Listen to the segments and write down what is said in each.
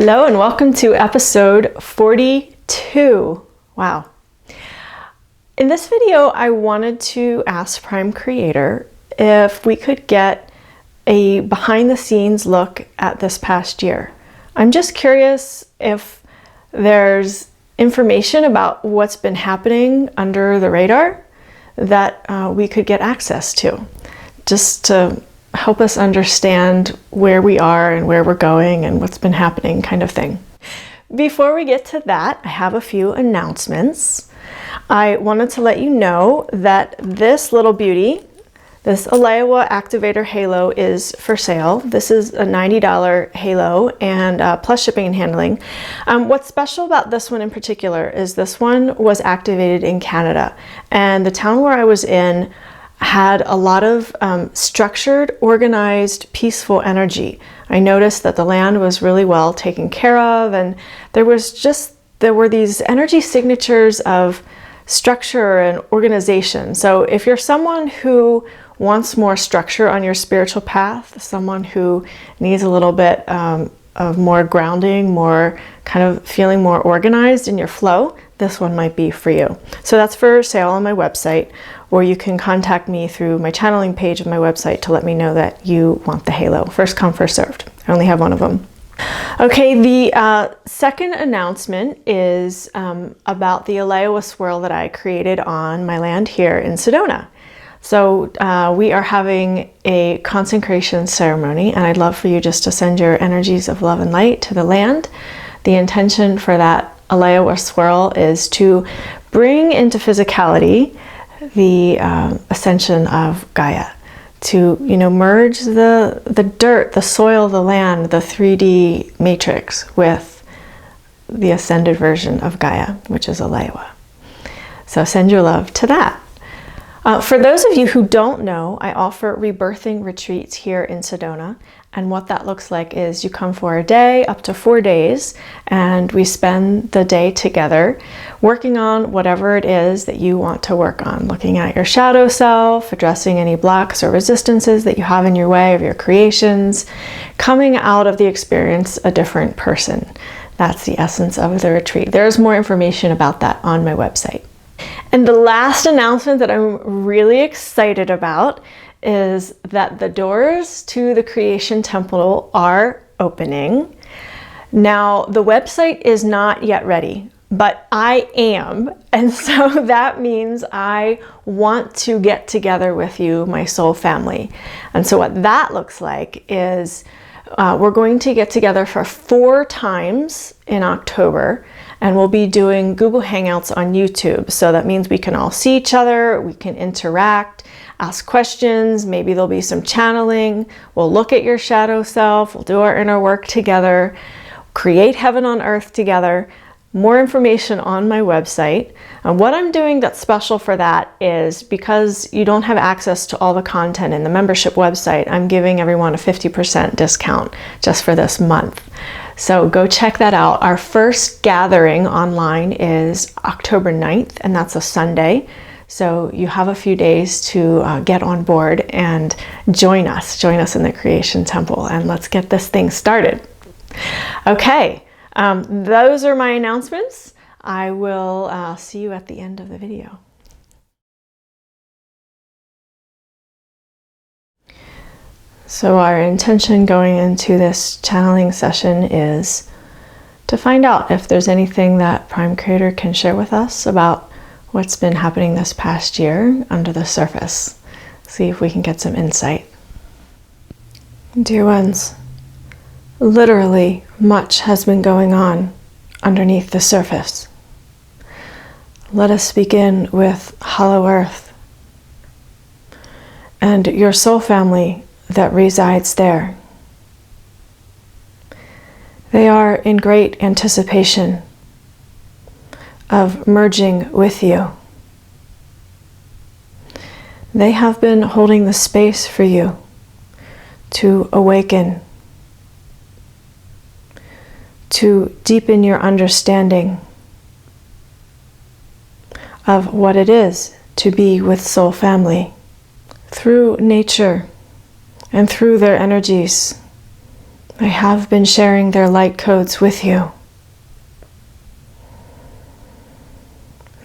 Hello and welcome to episode 42. Wow. In this video, I wanted to ask Prime Creator if we could get a behind the scenes look at this past year. I'm just curious if there's information about what's been happening under the radar that we could get access to, just to help us understand where we are and where we're going and what's been happening, kind of thing. Before we get to that, I have a few announcements. I wanted to let you know that this little beauty, this Alaya Activator Halo, is for sale. This is a $90 halo and plus shipping and handling. What's special about this one in particular is this one was activated in Canada, and the town where I was in had a lot of structured, organized, peaceful energy. I noticed that the land was really well taken care of, and there were these energy signatures of structure and organization. So if you're someone who wants more structure on your spiritual path, someone who needs a little bit of more grounding, more kind of feeling more organized in your flow, this one might be for you. So that's for sale on my website, or you can contact me through my channeling page of my website to let me know that you want the halo. First come, first served. I only have one of them. Okay, the second announcement is about the Alaya swirl that I created on my land here in Sedona. So we are having a consecration ceremony, and I'd love for you just to send your energies of love and light to the land. The intention for that Alaya swirl is to bring into physicality the ascension of Gaia, to merge the dirt, the soil, the land, the 3D matrix with the ascended version of Gaia, which is Alaya. So send your love to that. For those of you who don't know, I offer Rebirthing Retreats here in Sedona, and what that looks like is you come for a day, up to 4 days, and we spend the day together working on whatever it is that you want to work on, looking at your shadow self, addressing any blocks or resistances that you have in your way of your creations, coming out of the experience a different person. That's the essence of the retreat. There's more information about that on my website. And the last announcement that I'm really excited about is that the doors to the Creation Temple are opening. Now, the website is not yet ready, but I am. And so that means I want to get together with you, my soul family. And so what that looks like is we're going to get together for 4 times in October, and we'll be doing Google Hangouts on YouTube. So that means we can all see each other, we can interact, ask questions, maybe there'll be some channeling, we'll look at your shadow self, we'll do our inner work together, create heaven on earth together. More information on my website. And what I'm doing that's special for that is, because you don't have access to all the content in the membership website, I'm giving everyone a 50% discount just for this month. So go check that out. Our first gathering online is October 9th, and that's a Sunday. So you have a few days to get on board and join us in the Creation Temple, and let's get this thing started. Okay. Those are my announcements. I will see you at the end of the video. So our intention going into this channeling session is to find out if there's anything that Prime Creator can share with us about what's been happening this past year under the surface. See if we can get some insight. Dear ones, literally, much has been going on underneath the surface. Let us begin with Hollow Earth and your soul family that resides there. They are in great anticipation of merging with you. They have been holding the space for you to awaken, to deepen your understanding of what it is to be with soul family through nature and through their energies, They have been sharing their light codes with you.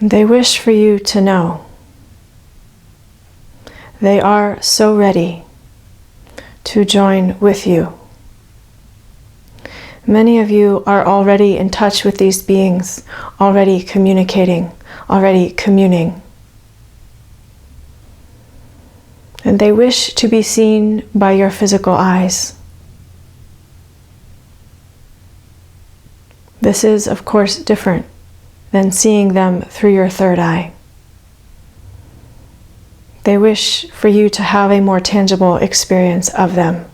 They wish for you to know they are so ready to join with you. Many of you are already in touch with these beings, already communicating, already communing. And they wish to be seen by your physical eyes. This is, of course, different than seeing them through your third eye. They wish for you to have a more tangible experience of them.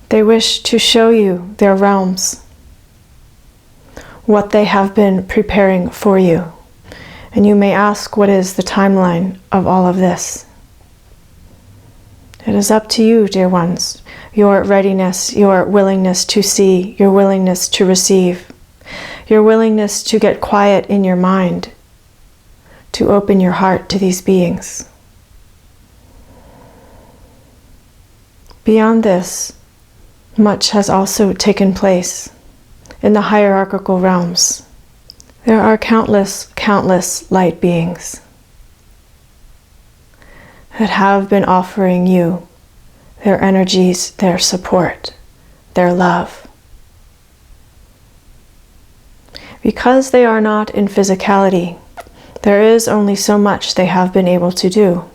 They wish to show you their realms, what they have been preparing for you. And you may ask, what is the timeline of all of this? It is up to you, dear ones, your readiness, your willingness to see, your willingness to receive, your willingness to get quiet in your mind, to open your heart to these beings. Beyond this, much has also taken place in the hierarchical realms. There are countless, countless light beings that have been offering you their energies, their support, their love. Because they are not in physicality, there is only so much they have been able to do.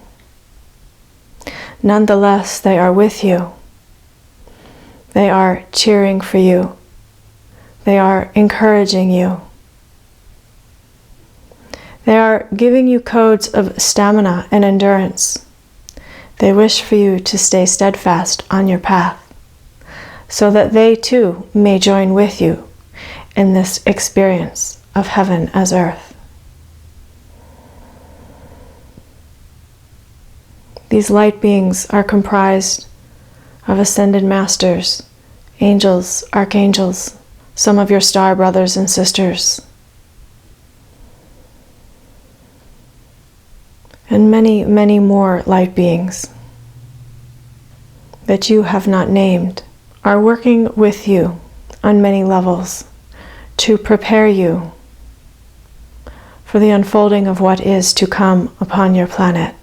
Nonetheless, they are with you. They are cheering for you. They are encouraging you. They are giving you codes of stamina and endurance. They wish for you to stay steadfast on your path, so that they too may join with you in this experience of heaven as earth. These light beings are comprised of ascended masters, angels, archangels, some of your star brothers and sisters, and many, many more light beings that you have not named are working with you on many levels to prepare you for the unfolding of what is to come upon your planet.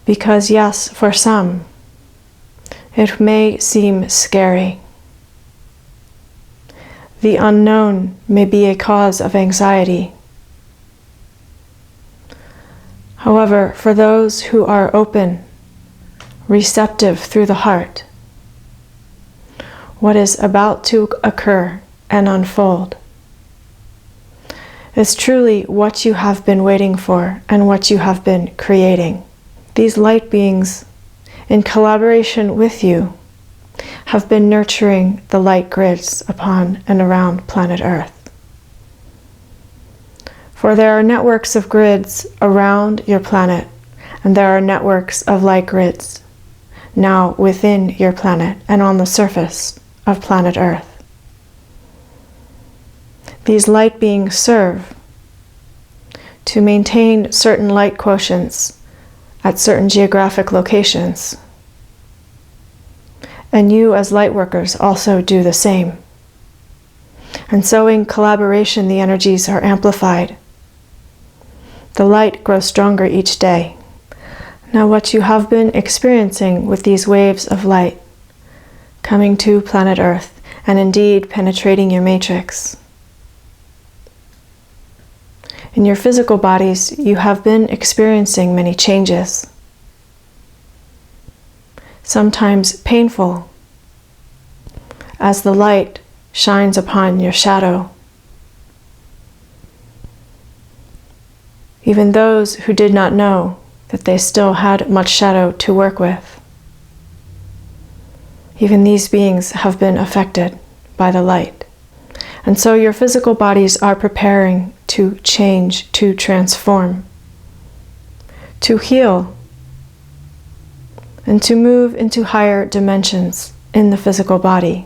Because yes, for some, it may seem scary. The unknown may be a cause of anxiety. However, for those who are open, receptive through the heart, what is about to occur and unfold is truly what you have been waiting for and what you have been creating. These light beings, in collaboration with you, have been nurturing the light grids upon and around planet Earth. For there are networks of grids around your planet, and there are networks of light grids now within your planet and on the surface of planet Earth. These light beings serve to maintain certain light quotients at certain geographic locations. And you as light workers also do the same. And so in collaboration, the energies are amplified. The light grows stronger each day. Now what you have been experiencing with these waves of light coming to planet Earth and indeed penetrating your matrix. In your physical bodies, you have been experiencing many changes. Sometimes painful, as the light shines upon your shadow. Even those who did not know that they still had much shadow to work with. Even these beings have been affected by the light. And so your physical bodies are preparing to change, to transform, to heal, and to move into higher dimensions in the physical body.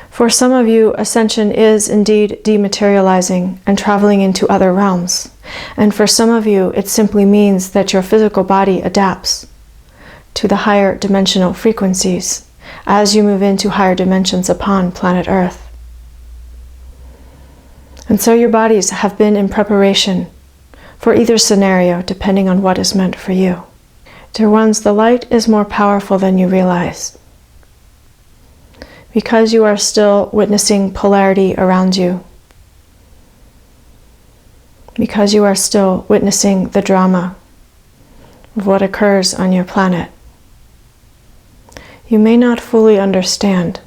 For some of you, ascension is indeed dematerializing and traveling into other realms. And for some of you, it simply means that your physical body adapts to the higher dimensional frequencies as you move into higher dimensions upon planet Earth. And so your bodies have been in preparation for either scenario, depending on what is meant for you. Dear ones, the light is more powerful than you realize. Because you are still witnessing polarity around you, because you are still witnessing the drama of what occurs on your planet, you may not fully understand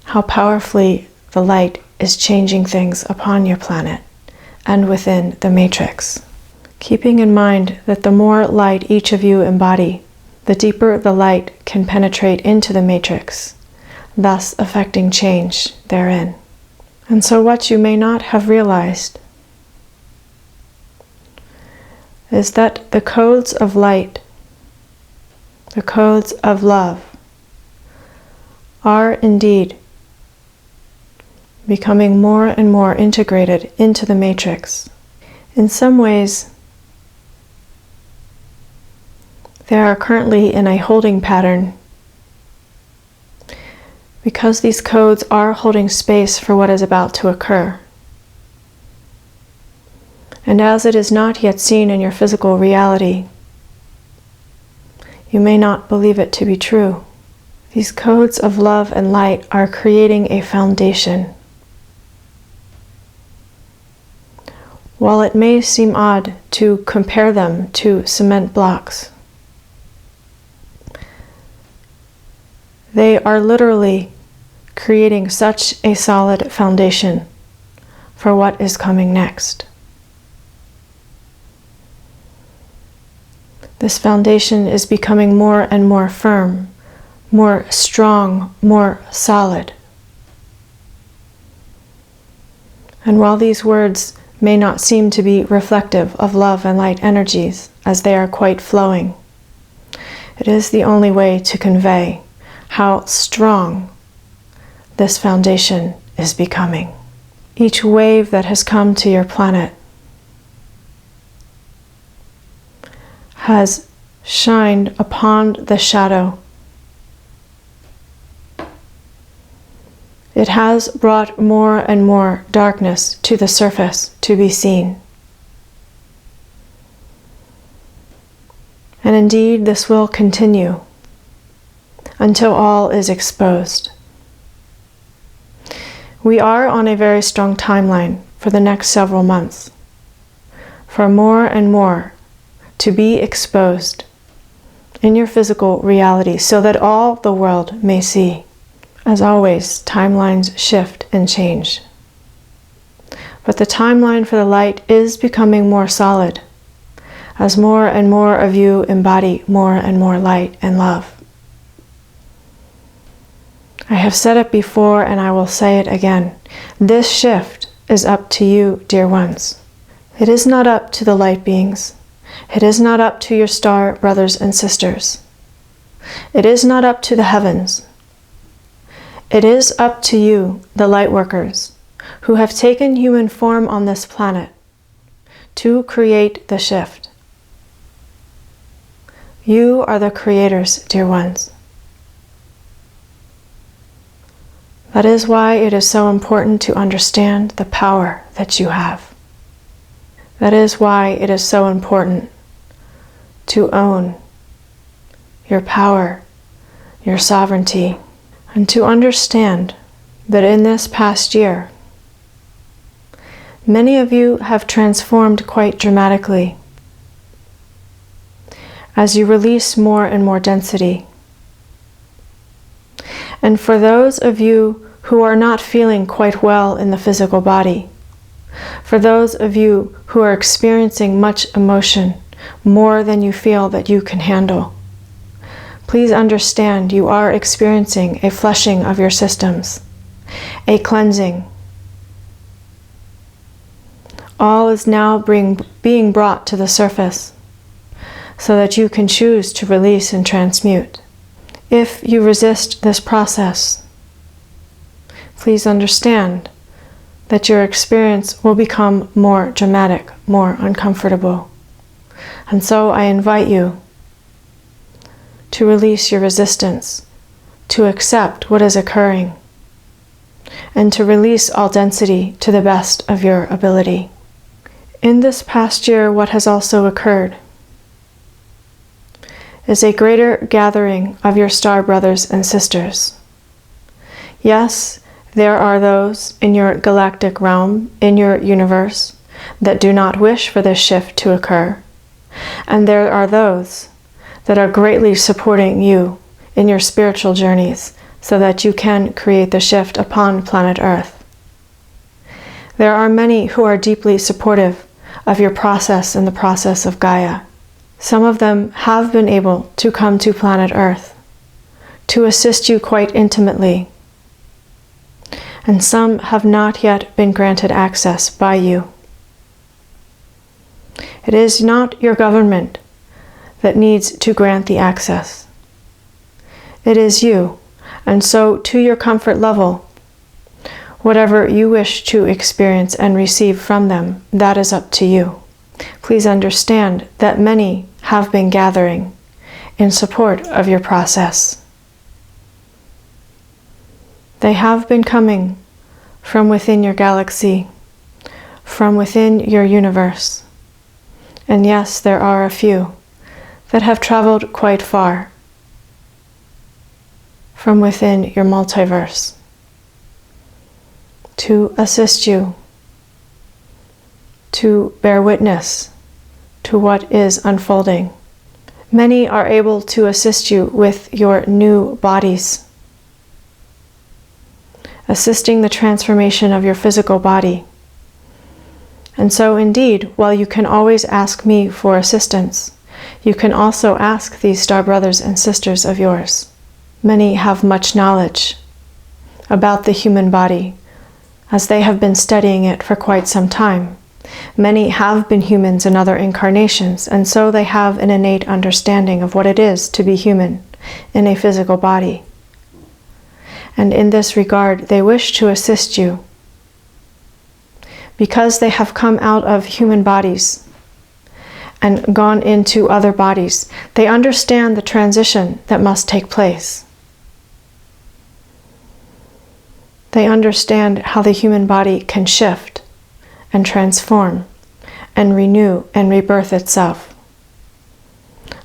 how powerfully the light is changing things upon your planet and within the matrix. Keeping in mind that the more light each of you embody, the deeper the light can penetrate into the matrix, thus affecting change therein. And so what you may not have realized is that the codes of light, the codes of love, are indeed becoming more and more integrated into the matrix. In some ways, they are currently in a holding pattern because these codes are holding space for what is about to occur. And as it is not yet seen in your physical reality, you may not believe it to be true. These codes of love and light are creating a foundation. While it may seem odd to compare them to cement blocks, they are literally creating such a solid foundation for what is coming next. This foundation is becoming more and more firm, more strong, more solid. And while these words may not seem to be reflective of love and light energies, as they are quite flowing, it is the only way to convey how strong this foundation is becoming. Each wave that has come to your planet has shined upon the shadow. It has brought more and more darkness to the surface to be seen. And indeed, this will continue until all is exposed. We are on a very strong timeline for the next several months, for more and more to be exposed in your physical reality so that all the world may see. As always, timelines shift and change. But the timeline for the light is becoming more solid as more and more of you embody more and more light and love. I have said it before and I will say it again. This shift is up to you, dear ones. It is not up to the light beings. It is not up to your star brothers and sisters. It is not up to the heavens. It is up to you, the light workers, who have taken human form on this planet to create the shift. You are the creators, dear ones. That is why it is so important to understand the power that you have. That is why it is so important to own your power, your sovereignty, and to understand that in this past year, many of you have transformed quite dramatically as you release more and more density. And for those of you who are not feeling quite well in the physical body, for those of you who are experiencing much emotion, more than you feel that you can handle, please understand you are experiencing a flushing of your systems, a cleansing. All is now being brought to the surface so that you can choose to release and transmute. If you resist this process, please understand that your experience will become more dramatic, more uncomfortable. And so I invite you to release your resistance, to accept what is occurring, and to release all density to the best of your ability. In this past year, what has also occurred is a greater gathering of your star brothers and sisters. Yes, there are those in your galactic realm, in your universe, that do not wish for this shift to occur. And there are those that are greatly supporting you in your spiritual journeys so that you can create the shift upon planet Earth. There are many who are deeply supportive of your process and the process of Gaia. Some of them have been able to come to planet Earth to assist you quite intimately, and some have not yet been granted access by you. It is not your government that needs to grant the access. It is you, and so to your comfort level, whatever you wish to experience and receive from them, that is up to you. Please understand that many have been gathering in support of your process. They have been coming from within your galaxy, from within your universe. And yes, there are a few that have traveled quite far from within your multiverse to assist you, to bear witness to what is unfolding. Many are able to assist you with your new bodies, assisting the transformation of your physical body. And so indeed, while you can always ask me for assistance, you can also ask these star brothers and sisters of yours. Many have much knowledge about the human body, as they have been studying it for quite some time. Many have been humans in other incarnations, and so they have an innate understanding of what it is to be human in a physical body. And in this regard, they wish to assist you because they have come out of human bodies and gone into other bodies. They understand the transition that must take place. They understand how the human body can shift and transform and renew and rebirth itself.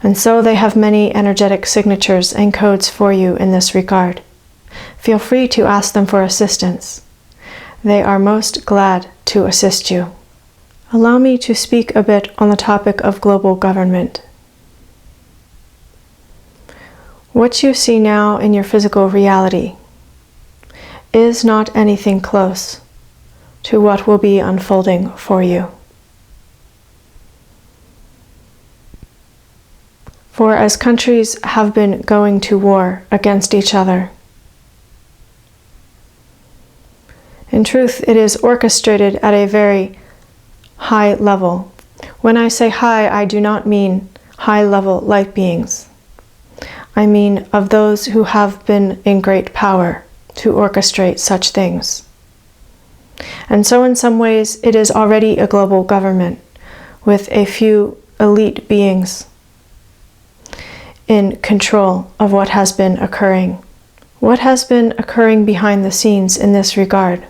And so they have many energetic signatures and codes for you in this regard. Feel free to ask them for assistance. They are most glad to assist you. Allow me to speak a bit on the topic of global government. What you see now in your physical reality is not anything close to what will be unfolding for you. For as countries have been going to war against each other, in truth, it is orchestrated at a very high level. When I say high, I do not mean high-level light beings. I mean of those who have been in great power to orchestrate such things. And so in some ways, it is already a global government with a few elite beings in control of what has been occurring. What has been occurring behind the scenes in this regard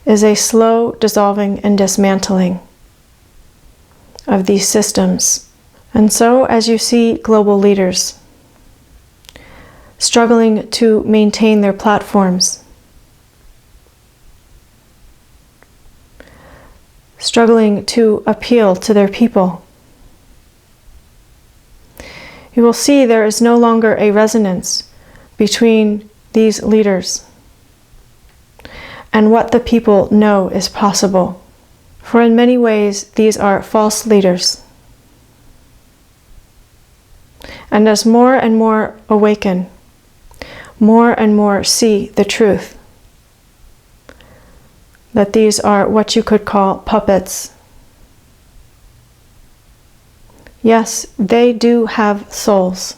is a slow dissolving and dismantling of these systems. And so as you see global leaders struggling to maintain their platforms, struggling to appeal to their people, you will see there is no longer a resonance between these leaders and what the people know is possible. For in many ways, these are false leaders. And as more and more awaken, more and more see the truth, that these are what you could call puppets. Yes, they do have souls.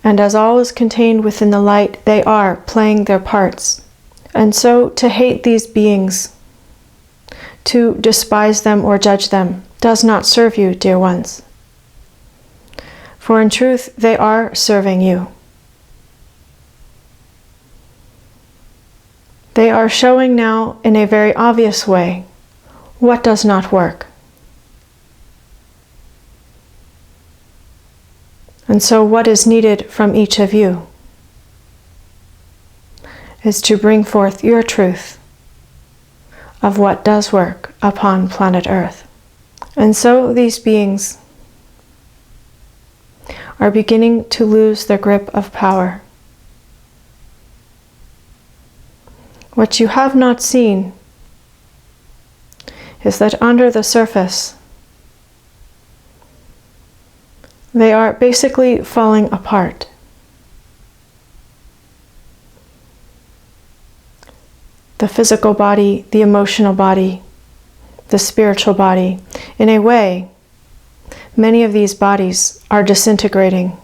And as all is contained within the light, they are playing their parts. And so to hate these beings, To despise them or judge them does not serve you, dear ones. For in truth, they are serving you. They are showing now in a very obvious way what does not work. And so what is needed from each of you is to bring forth your truth of what does work upon planet Earth. And so these beings are beginning to lose their grip of power. What you have not seen is that under the surface, they are basically falling apart. The physical body, the emotional body, the spiritual body. In a way, many of these bodies are disintegrating,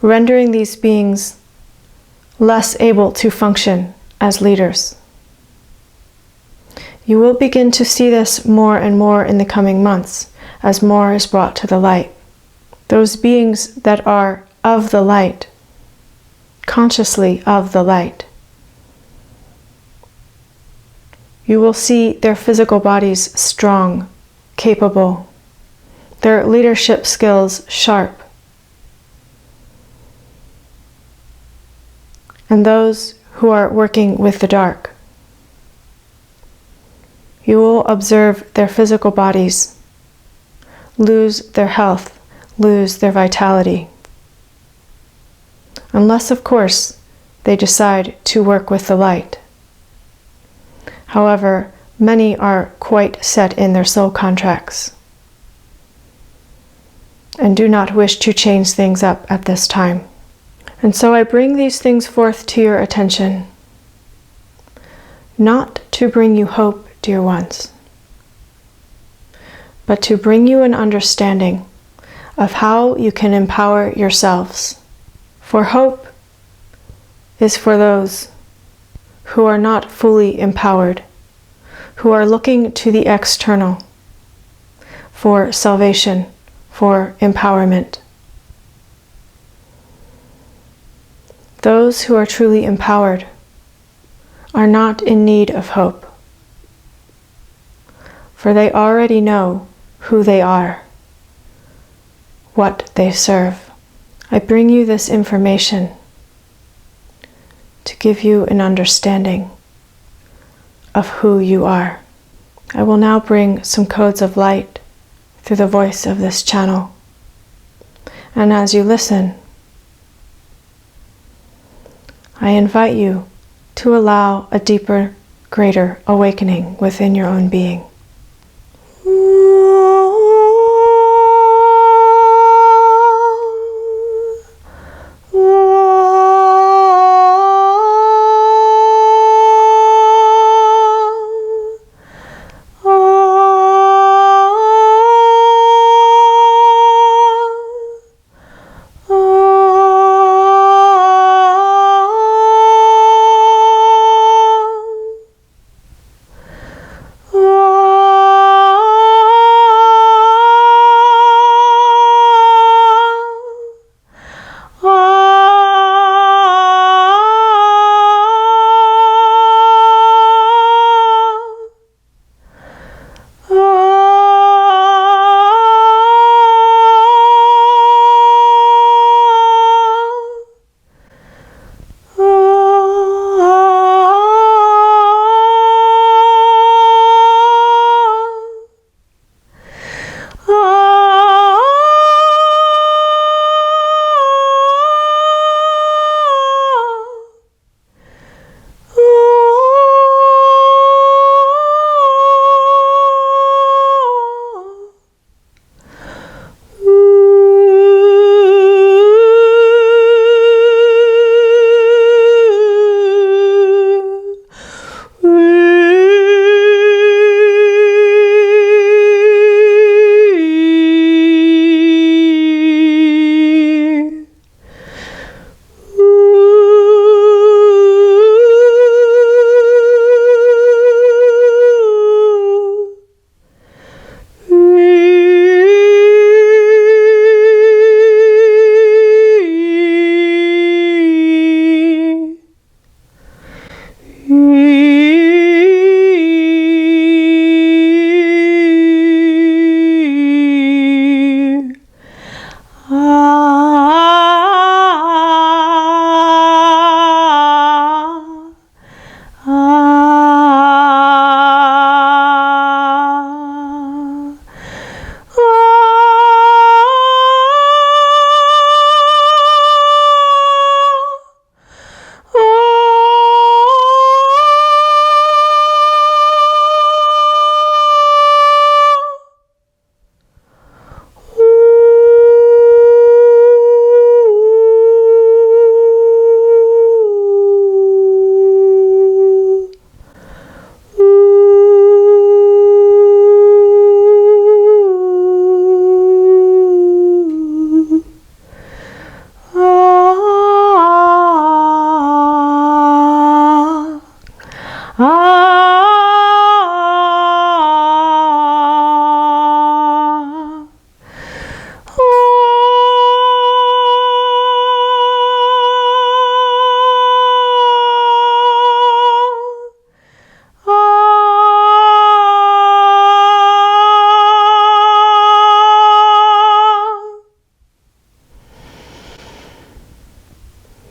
rendering these beings less able to function as leaders. You will begin to see this more and more in the coming months as more is brought to the light. Those beings that are of the light, consciously of the light, you will see their physical bodies strong, capable, their leadership skills sharp. And those who are working with the dark, you will observe their physical bodies lose their health, lose their vitality. Unless, of course, they decide to work with the light. However, many are quite set in their soul contracts and do not wish to change things up at this time. And so I bring these things forth to your attention, not to bring you hope, dear ones, but to bring you an understanding of how you can empower yourselves. For hope is for those who are not fully empowered, who are looking to the external for salvation, for empowerment. Those who are truly empowered are not in need of hope, for they already know who they are, what they serve. I bring you this information to give you an understanding of who you are. I will now bring some codes of light through the voice of this channel. And as you listen, I invite you to allow a deeper, greater awakening within your own being. Oh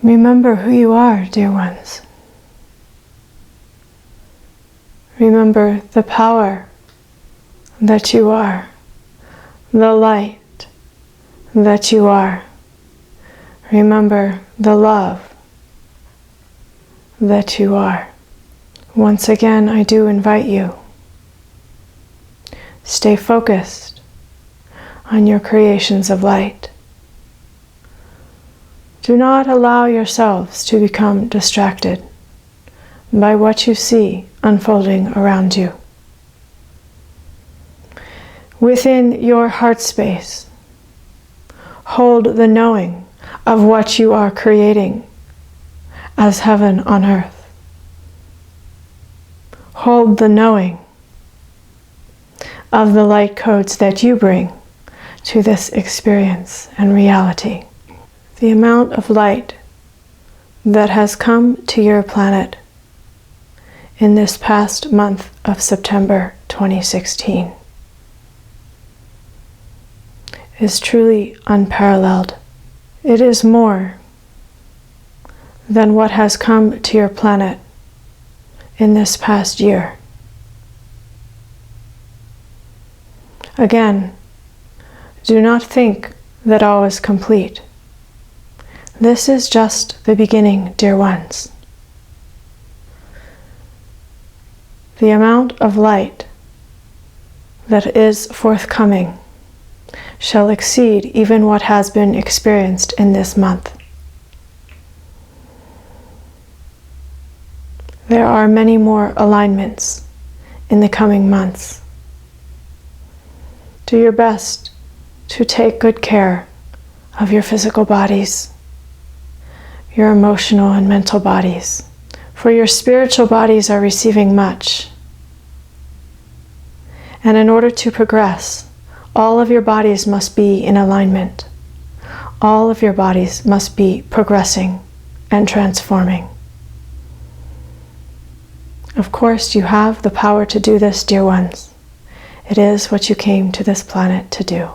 Remember who you are, dear ones. Remember the power that you are, the light that you are. Remember the love that you are. Once again, I do invite you. Stay focused on your creations of light. Do not allow yourselves to become distracted by what you see unfolding around you. Within your heart space, hold the knowing of what you are creating as heaven on earth. Hold the knowing of the light codes that you bring to this experience and reality. The amount of light that has come to your planet in this past month of September 2016 is truly unparalleled. It is more than what has come to your planet in this past year. Again, do not think that all is complete. This is just the beginning, dear ones. The amount of light that is forthcoming shall exceed even what has been experienced in this month. There are many more alignments in the coming months. Do your best to take good care of your physical bodies, your emotional and mental bodies, for your spiritual bodies are receiving much. And in order to progress, all of your bodies must be in alignment. All of your bodies must be progressing and transforming. Of course, you have the power to do this, dear ones. It is what you came to this planet to do.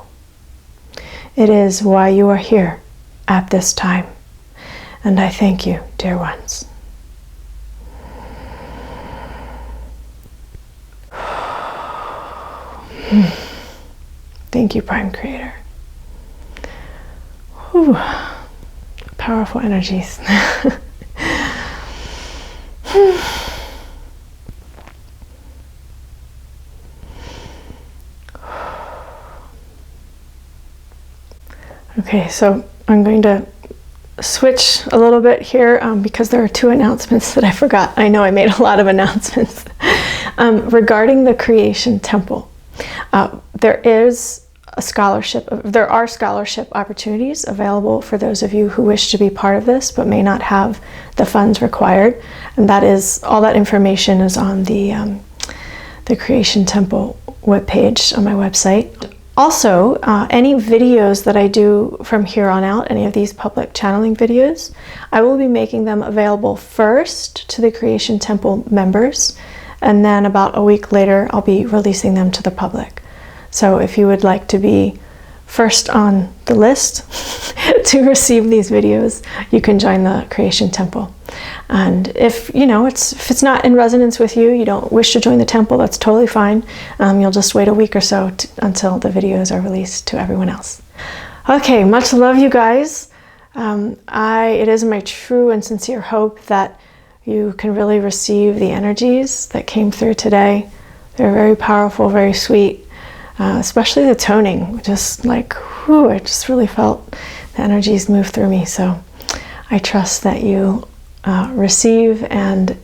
It is why you are here at this time. And I thank you, dear ones. Thank you, Prime Creator. Whew. Powerful energies. Okay, so I'm going to switch a little bit here because there are two announcements that I forgot. I know I made a lot of announcements. Regarding the Creation Temple, there are scholarship opportunities available for those of you who wish to be part of this but may not have the funds required. And that is, all that information is on the Creation Temple webpage on my website. Also, any videos that I do from here on out, any of these public channeling videos, I will be making them available first to the Creation Temple members, and then about a week later I'll be releasing them to the public. So if you would like to be first on the list to receive these videos, you can join the Creation Temple. And if it's not in resonance with you, you don't wish to join the temple, that's totally fine. You'll just wait a week or so until the videos are released to everyone else. Okay, much love, you guys. It is my true and sincere hope that you can really receive the energies that came through today. They're very powerful, very sweet, especially the toning. Just like, whew, I just really felt the energies move through me. So I trust that you receive, and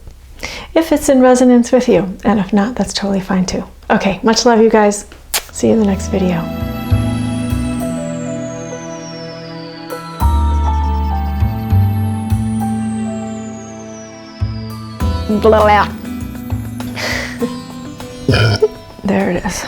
if it's in resonance with you, and if not, that's totally fine too. Okay, much love, you guys. See you in the next video. Blow out. There it is.